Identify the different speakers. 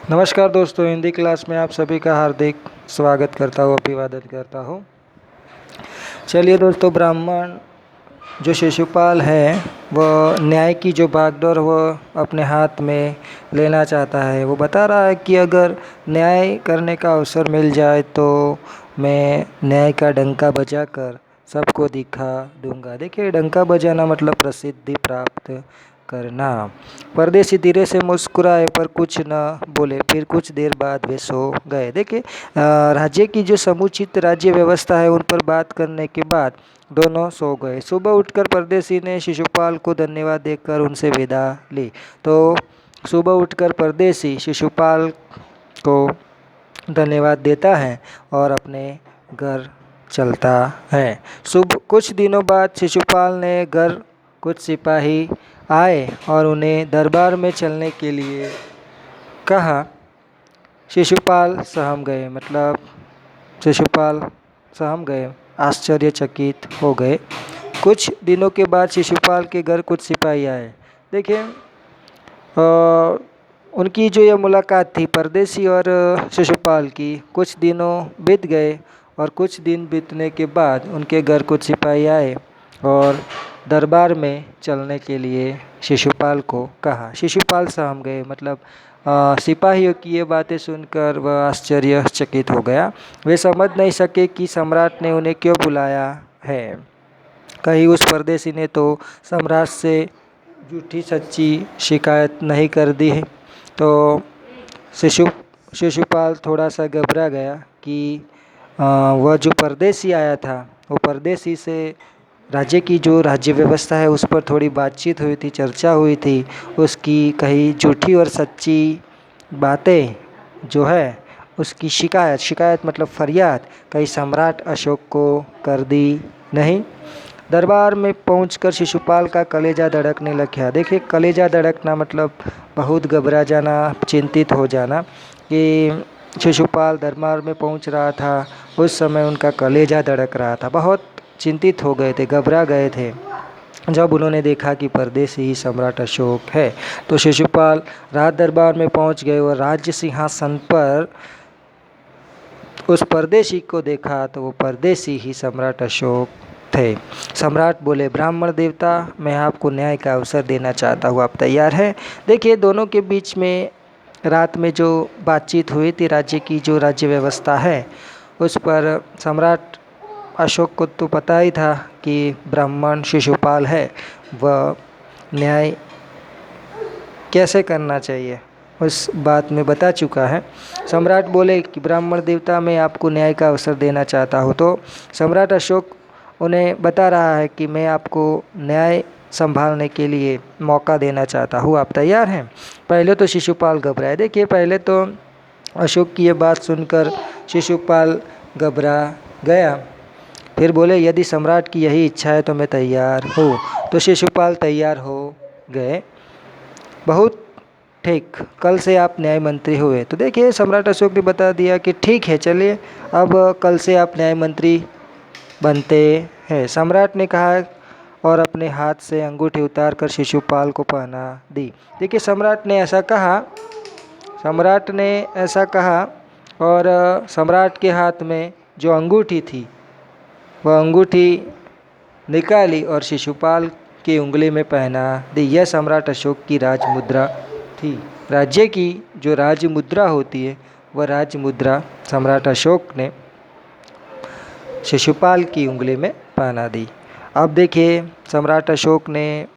Speaker 1: नमस्कार दोस्तों, हिंदी क्लास में आप सभी का हार्दिक स्वागत करता हूँ, अभिवादन करता हूँ। चलिए दोस्तों, ब्राह्मण जो शिशुपाल है वह न्याय की जो बागडोर वो अपने हाथ में लेना चाहता है। वो बता रहा है कि अगर न्याय करने का अवसर मिल जाए तो मैं न्याय का डंका बजाकर सबको दिखा दूंगा। देखिए, डंका बजाना मतलब प्रसिद्धि प्राप्त करना। परदेसी धीरे से मुस्कुराए पर कुछ न बोले। फिर कुछ देर बाद वे सो गए। देखिए, राज्य की जो समुचित राज्य व्यवस्था है उन पर बात करने के बाद दोनों सो गए। सुबह उठकर परदेसी ने शिशुपाल को धन्यवाद देकर उनसे विदा ली। तो सुबह उठकर परदेसी शिशुपाल को धन्यवाद देता है और अपने घर चलता है। कुछ दिनों बाद शिशुपाल ने घर कुछ सिपाही आए और उन्हें दरबार में चलने के लिए कहा। शिशुपाल सहम गए, मतलब शिशुपाल सहम गए, आश्चर्यचकित हो गए। कुछ दिनों के बाद शिशुपाल के घर कुछ सिपाही आए। देखिए, उनकी जो यह मुलाकात थी परदेसी और शिशुपाल की, कुछ दिनों बीत गए और कुछ दिन बीतने के बाद उनके घर कुछ सिपाही आए और दरबार में चलने के लिए शिशुपाल को कहा। शिशुपाल सहम गए, मतलब सिपाहियों की ये बातें सुनकर वह आश्चर्यचकित हो गया। वे समझ नहीं सके कि सम्राट ने उन्हें क्यों बुलाया है। कहीं उस परदेसी ने तो सम्राट से झूठी सच्ची शिकायत नहीं कर दी है। तो शिशुपाल थोड़ा सा घबरा गया कि वह जो परदेसी आया था वो परदेसी से राज्य की जो राज्य व्यवस्था है उस पर थोड़ी बातचीत हुई थी, चर्चा हुई थी। उसकी कहीं झूठी और सच्ची बातें जो है उसकी शिकायत मतलब फरियाद कहीं सम्राट अशोक को कर दी नहीं। दरबार में पहुंचकर शिशुपाल का कलेजा धड़कने लग गया। देखिए, कलेजा धड़कना मतलब बहुत घबरा जाना, चिंतित हो जाना। कि शिशुपाल दरबार में पहुंच रहा था, उस समय उनका कलेजा धड़क रहा था, बहुत चिंतित हो गए थे, घबरा गए थे जब उन्होंने देखा कि परदेसी ही सम्राट अशोक है। तो शिशुपाल राज दरबार में पहुंच गए और राज्य सिंहासन पर उस परदेसी को देखा तो वो परदेसी ही सम्राट अशोक थे। सम्राट बोले, ब्राह्मण देवता, मैं आपको न्याय का अवसर देना चाहता हूँ, आप तैयार हैं? देखिए, दोनों के बीच में रात में जो बातचीत हुई थी, राज्य की जो राज्य व्यवस्था है उस पर सम्राट अशोक को तो पता ही था कि ब्राह्मण शिशुपाल है, वह न्याय कैसे करना चाहिए उस बात में बता चुका है। सम्राट बोले कि ब्राह्मण देवता, मैं आपको न्याय का अवसर देना चाहता हूँ। तो सम्राट अशोक उन्हें बता रहा है कि मैं आपको न्याय संभालने के लिए मौका देना चाहता हूँ, आप तैयार हैं? पहले तो शिशुपाल घबराए। देखिए, पहले तो अशोक की ये बात सुनकर शिशुपाल घबरा गया। फिर बोले, यदि सम्राट की यही इच्छा है तो मैं तैयार हूँ। तो शिशुपाल तैयार हो गए। बहुत ठीक, कल से आप न्याय मंत्री हुए। तो देखिए, सम्राट अशोक ने बता दिया कि ठीक है, चलिए अब कल से आप न्याय मंत्री बनते हैं। सम्राट ने कहा और अपने हाथ से अंगूठी उतार कर शिशुपाल को पहना दी। देखिए, सम्राट ने ऐसा कहा और सम्राट के हाथ में जो अंगूठी थी वह अंगूठी निकाली और शिशुपाल की उंगली में पहना दी। यह सम्राट अशोक की राज मुद्रा थी। राज्य की जो राज मुद्रा होती है वह राज मुद्रा सम्राट अशोक ने शिशुपाल की उंगली में पहना दी। अब देखिए, सम्राट अशोक ने